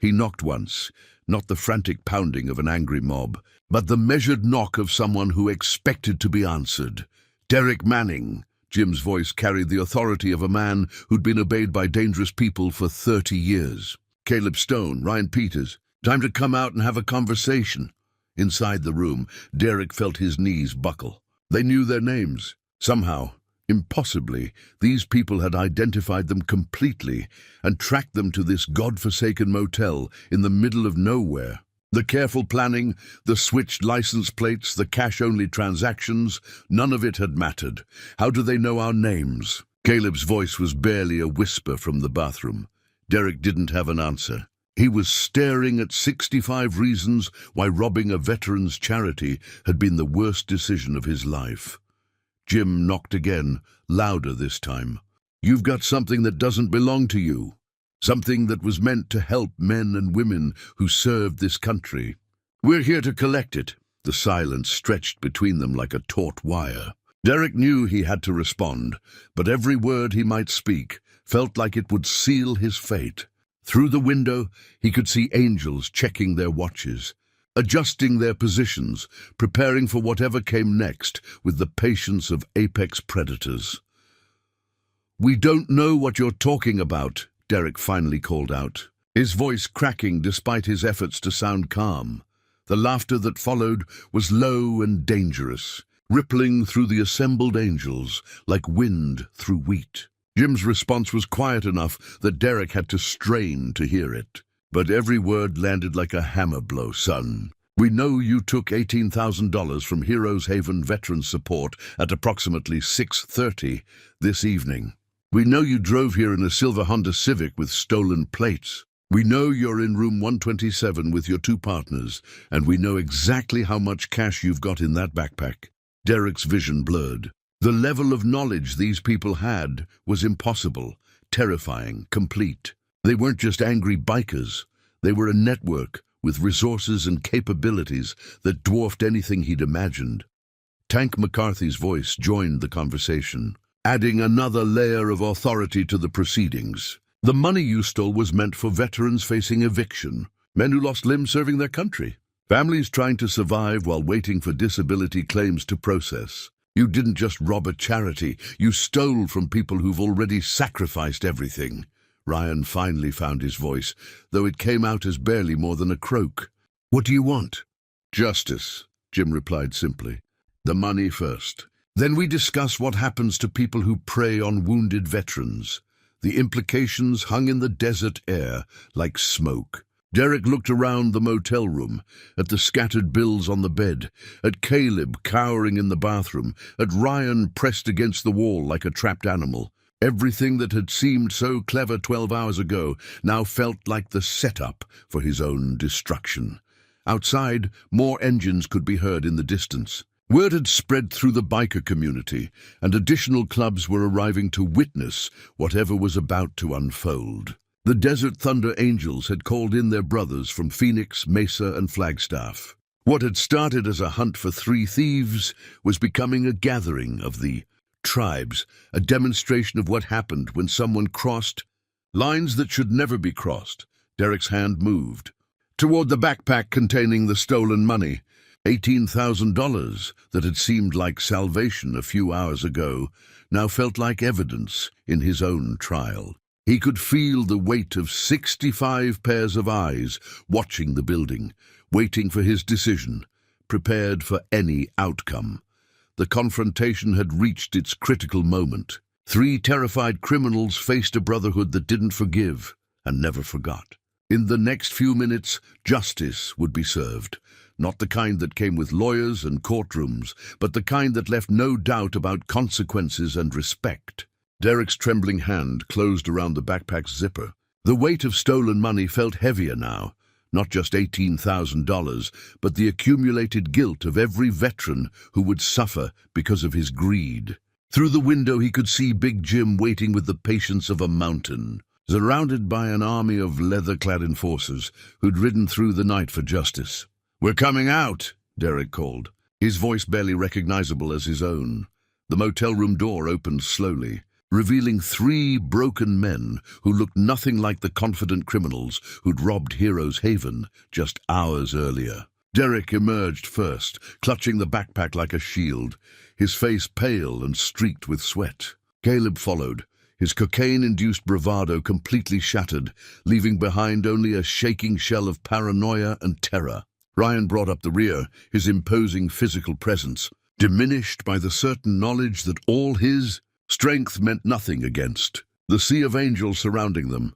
Speaker 1: He knocked once, not the frantic pounding of an angry mob, but the measured knock of someone who expected to be answered. Derek Manning. Jim's voice carried the authority of a man who'd been obeyed by dangerous people for 30 years. Caleb Stone, Ryan Peters. Time to come out and have a conversation. Inside the room, Derek felt his knees buckle. They knew their names. Somehow, impossibly, these people had identified them completely and tracked them to this god-forsaken motel in the middle of nowhere. The careful planning, the switched license plates, the cash-only transactions, none of it had mattered. How do they know our names? Caleb's voice was barely a whisper from the bathroom. Derek didn't have an answer. He was staring at 65 reasons why robbing a veterans' charity had been the worst decision of his life. Jim knocked again, louder this time. You've got something that doesn't belong to you. Something that was meant to help men and women who served this country. We're here to collect it. The silence stretched between them like a taut wire. Derek knew he had to respond, but every word he might speak felt like it would seal his fate. Through the window, he could see angels checking their watches, adjusting their positions, preparing for whatever came next with the patience of apex predators. We don't know what you're talking about, Derek finally called out, his voice cracking despite his efforts to sound calm. The laughter that followed was low and dangerous, rippling through the assembled angels like wind through wheat. Jim's response was quiet enough that Derek had to strain to hear it. But every word landed like a hammer blow, son. We know you took $18,000 from Heroes Haven Veterans Support at approximately 6:30 this evening. We know you drove here in a silver Honda Civic with stolen plates. We know you're in room 127 with your 2 partners, and we know exactly how much cash you've got in that backpack. Derek's vision blurred. The level of knowledge these people had was impossible, terrifying, complete. They weren't just angry bikers. They were a network with resources and capabilities that dwarfed anything he'd imagined. Tank McCarthy's voice joined the conversation, adding another layer of authority to the proceedings. The money you stole was meant for veterans facing eviction, men who lost limbs serving their country, families trying to survive while waiting for disability claims to process. You didn't just rob a charity, you stole from people who've already sacrificed everything. Ryan finally found his voice, though it came out as barely more than a croak. What do you want? Justice, Jim replied simply. The money first. Then we discuss what happens to people who prey on wounded veterans. The implications hung in the desert air like smoke. Derek looked around the motel room, at the scattered bills on the bed, at Caleb cowering in the bathroom, at Ryan pressed against the wall like a trapped animal. Everything that had seemed so clever 12 hours ago now felt like the setup for his own destruction. Outside, more engines could be heard in the distance. Word had spread through the biker community, and additional clubs were arriving to witness whatever was about to unfold. The Desert Thunder Angels had called in their brothers from Phoenix, Mesa, and Flagstaff. What had started as a hunt for 3 thieves was becoming a gathering of the tribes, a demonstration of what happened when someone crossed lines that should never be crossed. Derek's hand moved toward the backpack containing the stolen money. $18,000 that had seemed like salvation a few hours ago now felt like evidence in his own trial. He could feel the weight of 65 pairs of eyes watching the building, waiting for his decision, prepared for any outcome. The confrontation had reached its critical moment. 3 terrified criminals faced a brotherhood that didn't forgive and never forgot. In the next few minutes, justice would be served. Not the kind that came with lawyers and courtrooms, but the kind that left no doubt about consequences and respect. Derek's trembling hand closed around the backpack's zipper. The weight of stolen money felt heavier now. Not just $18,000, but the accumulated guilt of every veteran who would suffer because of his greed. Through the window he could see Big Jim waiting with the patience of a mountain, surrounded by an army of leather-clad enforcers who'd ridden through the night for justice. "We're coming out," Derek called, his voice barely recognizable as his own. The motel room door opened slowly, revealing 3 broken men who looked nothing like the confident criminals who'd robbed Heroes Haven just hours earlier. Derek emerged first, clutching the backpack like a shield, his face pale and streaked with sweat. Caleb followed, his cocaine-induced bravado completely shattered, leaving behind only a shaking shell of paranoia and terror. Ryan brought up the rear, his imposing physical presence, diminished by the certain knowledge that all his strength meant nothing against the sea of angels surrounding them.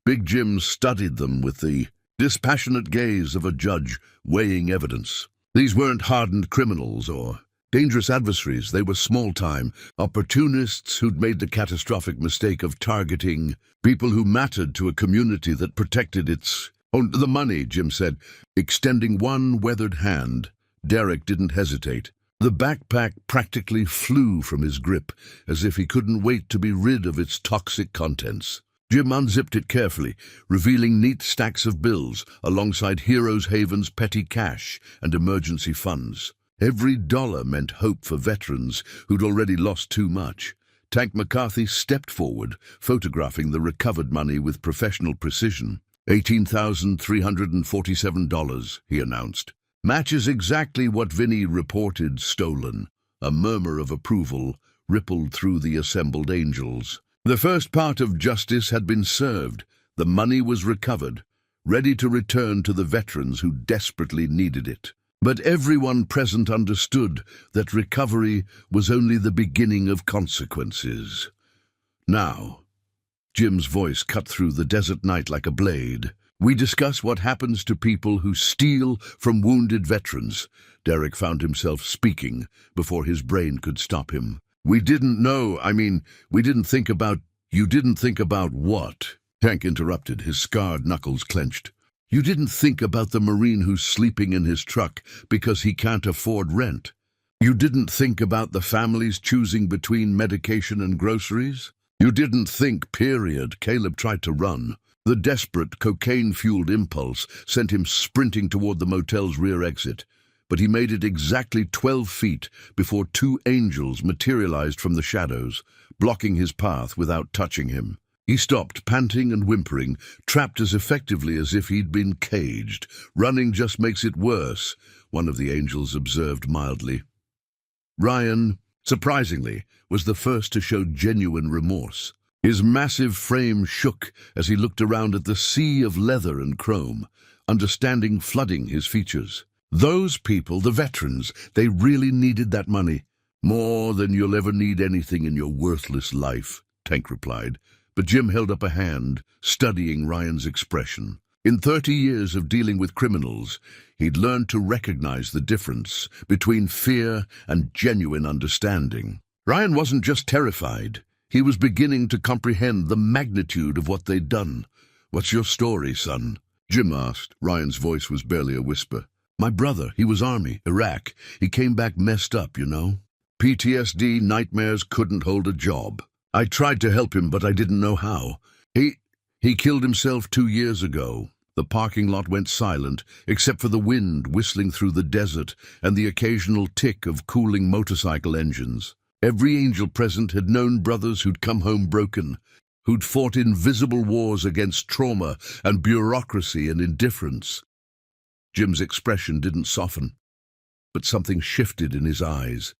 Speaker 1: Big Jim studied them with the dispassionate gaze of a judge weighing evidence. These weren't hardened criminals or dangerous adversaries. They were small-time opportunists who'd made the catastrophic mistake of targeting people who mattered to a community that protected its own. "The money," Jim said, extending one weathered hand. Derek didn't hesitate. The backpack practically flew from his grip, as if he couldn't wait to be rid of its toxic contents. Jim unzipped it carefully, revealing neat stacks of bills alongside Heroes Haven's petty cash and emergency funds. Every dollar meant hope for veterans who'd already lost too much. Tank McCarthy stepped forward, photographing the recovered money with professional precision. $18,347, he announced. "Matches exactly what Vinny reported stolen." A murmur of approval rippled through the assembled angels. The first part of justice had been served. The money was recovered, ready to return to the veterans who desperately needed it. But everyone present understood that recovery was only the beginning of consequences. Now, Jim's voice cut through the desert night like a blade. "We discuss what happens to people who steal from wounded veterans." Derek found himself speaking before his brain could stop him. We didn't think about..." "You didn't think about what?" Tank interrupted, his scarred knuckles clenched. "You didn't think about the Marine who's sleeping in his truck because he can't afford rent. You didn't think about the families choosing between medication and groceries. You didn't think, period." Caleb tried to run. The desperate, cocaine-fueled impulse sent him sprinting toward the motel's rear exit, but he made it exactly 12 feet before 2 angels materialized from the shadows, blocking his path without touching him. He stopped, panting and whimpering, trapped as effectively as if he'd been caged. "Running just makes it worse," one of the angels observed mildly. Ryan, surprisingly, was the first to show genuine remorse. His massive frame shook as he looked around at the sea of leather and chrome, understanding flooding his features. Those people, the veterans, they really needed that money. "More than you'll ever need anything in your worthless life," Tank replied. But Jim held up a hand, studying Ryan's expression. In 30 years of dealing with criminals, he'd learned to recognize the difference between fear and genuine understanding. Ryan wasn't just terrified. He was beginning to comprehend the magnitude of what they'd done. "What's your story, son?" Jim asked. Ryan's voice was barely a whisper. "My brother, he was Army, Iraq. He came back messed up, you know. PTSD, nightmares, couldn't hold a job. I tried to help him, but I didn't know how. He killed himself 2 years ago." The parking lot went silent, except for the wind whistling through the desert and the occasional tick of cooling motorcycle engines. Every angel present had known brothers who'd come home broken, who'd fought invisible wars against trauma and bureaucracy and indifference. Jim's expression didn't soften, but something shifted in his eyes.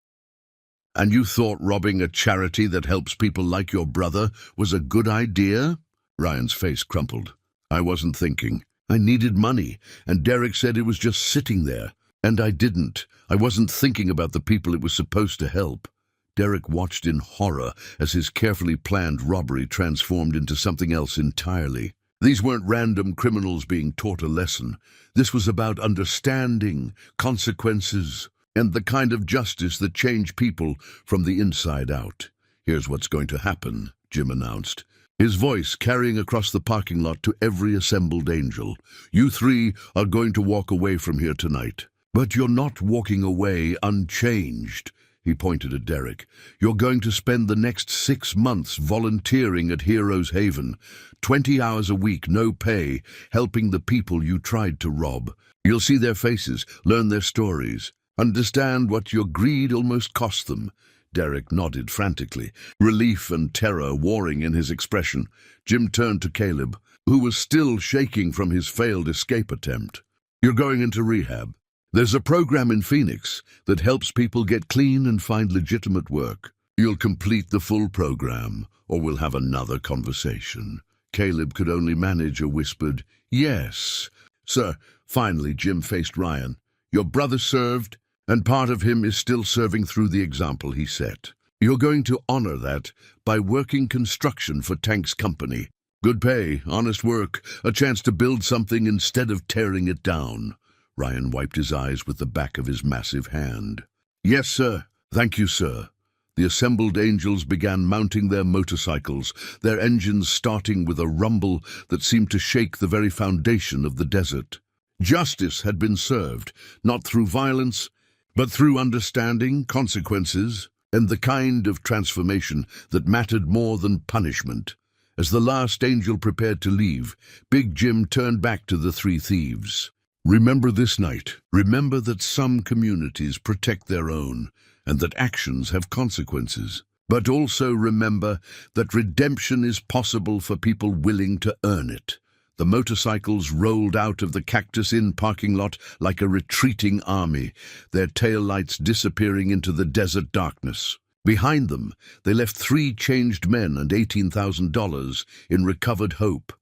Speaker 1: "And you thought robbing a charity that helps people like your brother was a good idea?" Ryan's face crumpled. "I wasn't thinking. I needed money, and Derek said it was just sitting there. And I didn't. I wasn't thinking about the people it was supposed to help." Derek watched in horror as his carefully planned robbery transformed into something else entirely. These weren't random criminals being taught a lesson. This was about understanding, consequences, and the kind of justice that changed people from the inside out. "Here's what's going to happen," Jim announced, his voice carrying across the parking lot to every assembled angel. "You 3 are going to walk away from here tonight. But you're not walking away unchanged." He pointed at Derek. "You're going to spend the next 6 months volunteering at Heroes Haven, 20 hours a week, no pay, helping the people you tried to rob. You'll see their faces, learn their stories, understand what your greed almost cost them." Derek nodded frantically, relief and terror warring in his expression. Jim turned to Caleb, who was still shaking from his failed escape attempt. "You're going into rehab. There's a program in Phoenix that helps people get clean and find legitimate work. You'll complete the full program, or we'll have another conversation." Caleb could only manage a whispered, "Yes, sir." Finally, Jim faced Ryan. "Your brother served, and part of him is still serving through the example he set. You're going to honor that by working construction for Tank's company. Good pay, honest work, a chance to build something instead of tearing it down." Ryan wiped his eyes with the back of his massive hand. "Yes, sir. Thank you, sir." The assembled angels began mounting their motorcycles, their engines starting with a rumble that seemed to shake the very foundation of the desert. Justice had been served, not through violence, but through understanding, consequences, and the kind of transformation that mattered more than punishment. As the last angel prepared to leave, Big Jim turned back to the 3 thieves. "Remember this night. Remember that some communities protect their own, and that actions have consequences. But also remember that redemption is possible for people willing to earn it." The motorcycles rolled out of the Cactus Inn parking lot like a retreating army, their taillights disappearing into the desert darkness. Behind them, they left 3 changed men and $18,000 in recovered hope,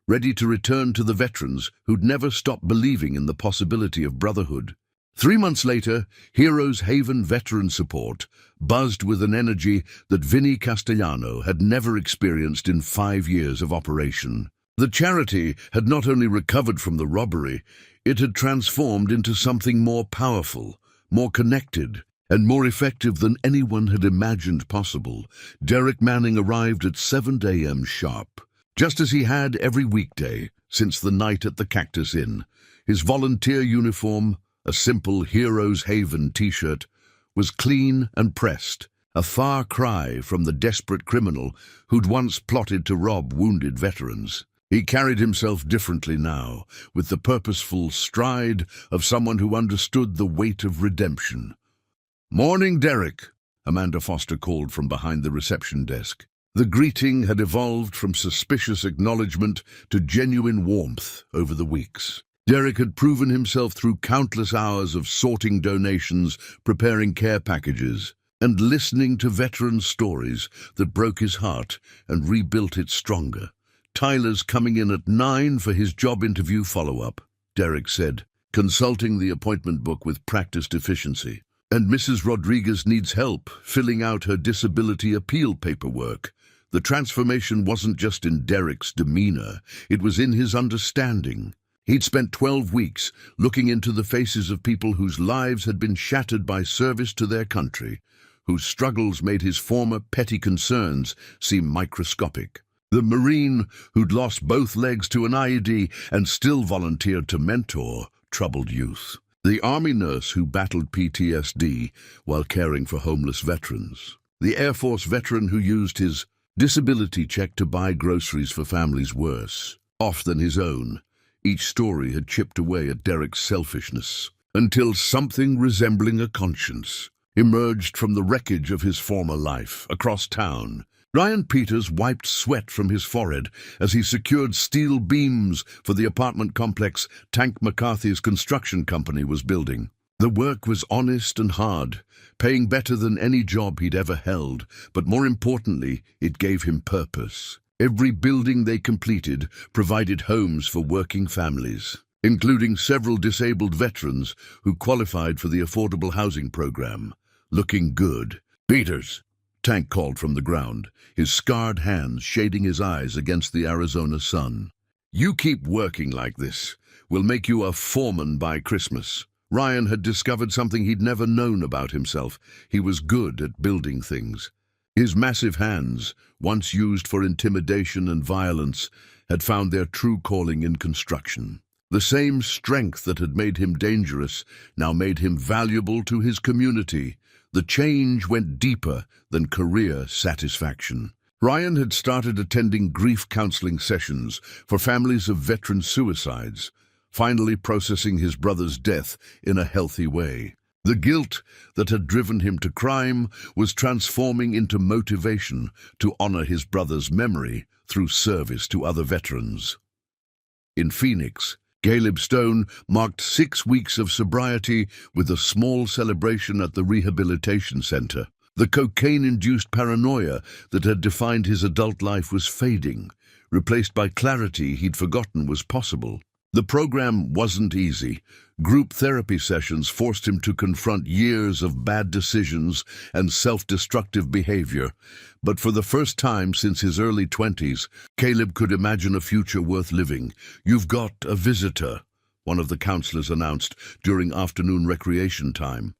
Speaker 1: ready to return to the veterans who'd never stopped believing in the possibility of brotherhood. 3 months later, Heroes Haven Veteran Support buzzed with an energy that Vinny Castellano had never experienced in 5 years of operation. The charity had not only recovered from the robbery, it had transformed into something more powerful, more connected, and more effective than anyone had imagined possible. Derek Manning arrived at 7 a.m. sharp, just as he had every weekday since the night at the Cactus Inn. His volunteer uniform, a simple Heroes Haven t-shirt, was clean and pressed, a far cry from the desperate criminal who'd once plotted to rob wounded veterans. He carried himself differently now, with the purposeful stride of someone who understood the weight of redemption. "Morning, Derek," Amanda Foster called from behind the reception desk. The greeting had evolved from suspicious acknowledgement to genuine warmth over the weeks. Derek had proven himself through countless hours of sorting donations, preparing care packages, and listening to veteran stories that broke his heart and rebuilt it stronger. "Tyler's coming in at 9 for his job interview follow-up," Derek said, consulting the appointment book with practiced efficiency. "And Mrs. Rodriguez needs help filling out her disability appeal paperwork." The transformation wasn't just in Derek's demeanor, it was in his understanding. He'd spent 12 weeks looking into the faces of people whose lives had been shattered by service to their country, whose struggles made his former petty concerns seem microscopic. The Marine who'd lost both legs to an IED and still volunteered to mentor troubled youth. The Army nurse who battled PTSD while caring for homeless veterans. The Air Force veteran who used his disability check to buy groceries for families worse off than his own. Each story had chipped away at Derek's selfishness, until something resembling a conscience emerged from the wreckage of his former life across town. Ryan Peters wiped sweat from his forehead as he secured steel beams for the apartment complex Tank McCarthy's construction company was building. The work was honest and hard, paying better than any job he'd ever held, but more importantly, it gave him purpose. Every building they completed provided homes for working families, including several disabled veterans who qualified for the affordable housing program. Looking good. "Peters," Tank called from the ground, his scarred hands shading his eyes against the Arizona sun. "You keep working like this. We'll make you a foreman by Christmas." Ryan had discovered something he'd never known about himself. He was good at building things. His massive hands, once used for intimidation and violence, had found their true calling in construction. The same strength that had made him dangerous now made him valuable to his community. The change went deeper than career satisfaction. Ryan had started attending grief counseling sessions for families of veteran suicides, finally processing his brother's death in a healthy way. The guilt that had driven him to crime was transforming into motivation to honor his brother's memory through service to other veterans. In Phoenix, Caleb Stone marked 6 weeks of sobriety with a small celebration at the rehabilitation center. The cocaine-induced paranoia that had defined his adult life was fading, replaced by clarity he'd forgotten was possible. The program wasn't easy. Group therapy sessions forced him to confront years of bad decisions and self-destructive behavior. But for the first time since his early 20s, Caleb could imagine a future worth living. "You've got a visitor," one of the counselors announced during afternoon recreation time.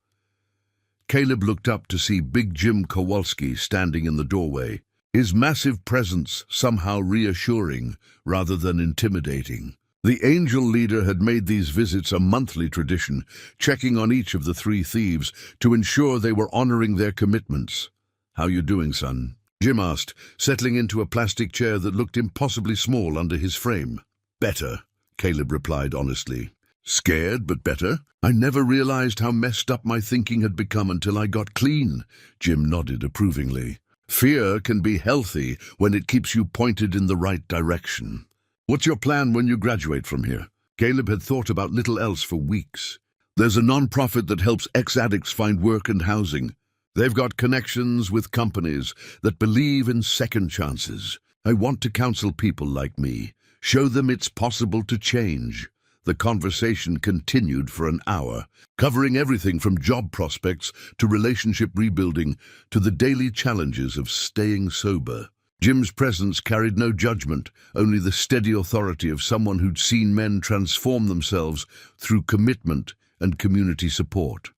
Speaker 1: Caleb looked up to see Big Jim Kowalski standing in the doorway, his massive presence somehow reassuring rather than intimidating. The Angel leader had made these visits a monthly tradition, checking on each of the 3 thieves to ensure they were honoring their commitments. "How you doing, son?" Jim asked, settling into a plastic chair that looked impossibly small under his frame. "Better," Caleb replied honestly. "Scared, but better? I never realized how messed up my thinking had become until I got clean," Jim nodded approvingly. "Fear can be healthy when it keeps you pointed in the right direction." "What's your plan when you graduate from here?" Caleb had thought about little else for weeks. "There's a non-profit that helps ex-addicts find work and housing. They've got connections with companies that believe in second chances. I want to counsel people like me, show them it's possible to change." The conversation continued for an hour, covering everything from job prospects to relationship rebuilding to the daily challenges of staying sober. Jim's presence carried no judgment, only the steady authority of someone who'd seen men transform themselves through commitment and community support.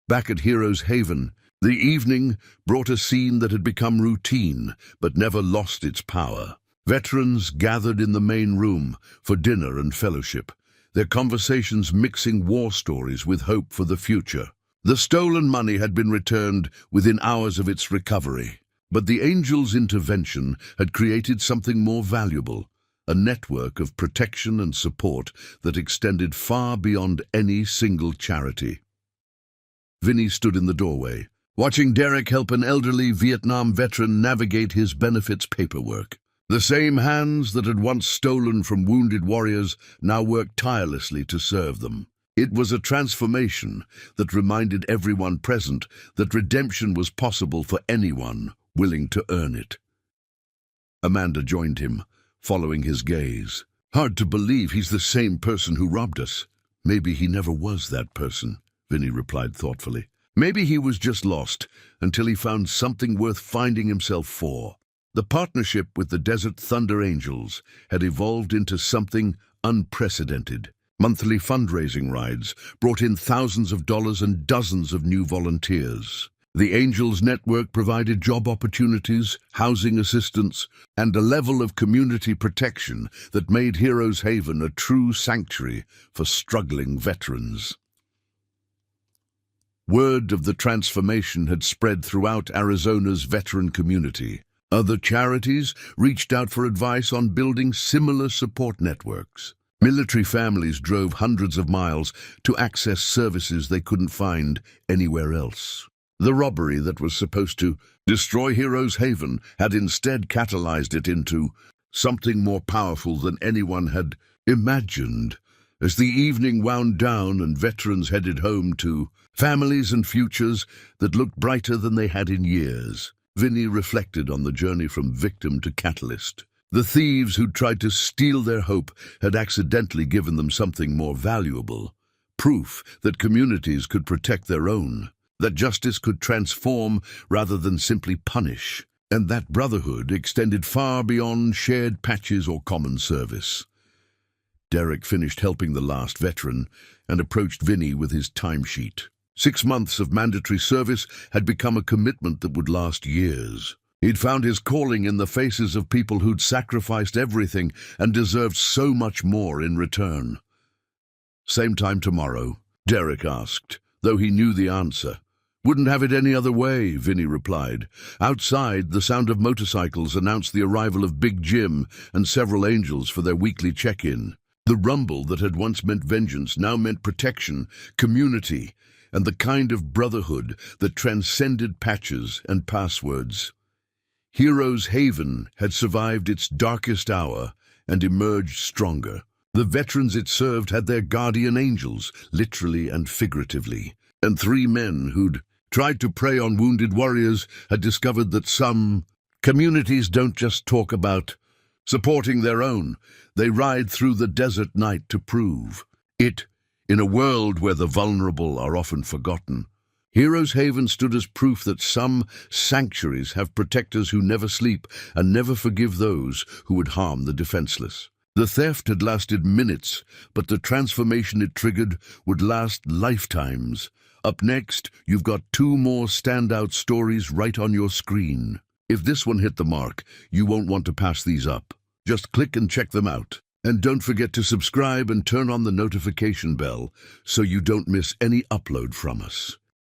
Speaker 1: Back at Heroes Haven, the evening brought a scene that had become routine but never lost its power. Veterans gathered in the main room for dinner and fellowship, their conversations mixing war stories with hope for the future. The stolen money had been returned within hours of its recovery. But the Angel's intervention had created something more valuable, a network of protection and support that extended far beyond any single charity. Vinny stood in the doorway, watching Derek help an elderly Vietnam veteran navigate his benefits paperwork. The same hands that had once stolen from wounded warriors now worked tirelessly to serve them. It was a transformation that reminded everyone present that redemption was possible for anyone willing to earn it. Amanda joined him, following his gaze. "Hard to believe he's the same person who robbed us." "Maybe he never was that person," Vinny replied thoughtfully. "Maybe he was just lost until he found something worth finding himself for." The partnership with the Desert Thunder Angels had evolved into something unprecedented. Monthly fundraising rides brought in thousands of dollars and dozens of new volunteers. The Angels Network provided job opportunities, housing assistance, and a level of community protection that made Heroes Haven a true sanctuary for struggling veterans. Word of the transformation had spread throughout Arizona's veteran community. Other charities reached out for advice on building similar support networks. Military families drove hundreds of miles to access services they couldn't find anywhere else. The robbery that was supposed to destroy Heroes Haven had instead catalyzed it into something more powerful than anyone had imagined. As the evening wound down and veterans headed home to families and futures that looked brighter than they had in years, Vinny reflected on the journey from victim to catalyst. The thieves who'd tried to steal their hope had accidentally given them something more valuable, proof that communities could protect their own, that justice could transform rather than simply punish, and that brotherhood extended far beyond shared patches or common service. Derek finished helping the last veteran and approached Vinny with his timesheet. 6 months of mandatory service had become a commitment that would last years. He'd found his calling in the faces of people who'd sacrificed everything and deserved so much more in return. "Same time tomorrow?" Derek asked, though he knew the answer. "Wouldn't have it any other way," Vinny replied. Outside, the sound of motorcycles announced the arrival of Big Jim and several angels for their weekly check-in. The rumble that had once meant vengeance now meant protection, community, and the kind of brotherhood that transcended patches and passwords. Heroes Haven had survived its darkest hour and emerged stronger. The veterans it served had their guardian angels, literally and figuratively, and 3 men who'd tried to prey on wounded warriors had discovered that some communities don't just talk about supporting their own, they ride through the desert night to prove it. In a world where the vulnerable are often forgotten, Heroes Haven stood as proof that some sanctuaries have protectors who never sleep and never forgive those who would harm the defenseless. The theft had lasted minutes, but the transformation it triggered would last lifetimes. Up next, you've got 2 more standout stories right on your screen. If this one hit the mark, you won't want to pass these up. Just click and check them out. And don't forget to subscribe and turn on the notification bell so you don't miss any upload from us.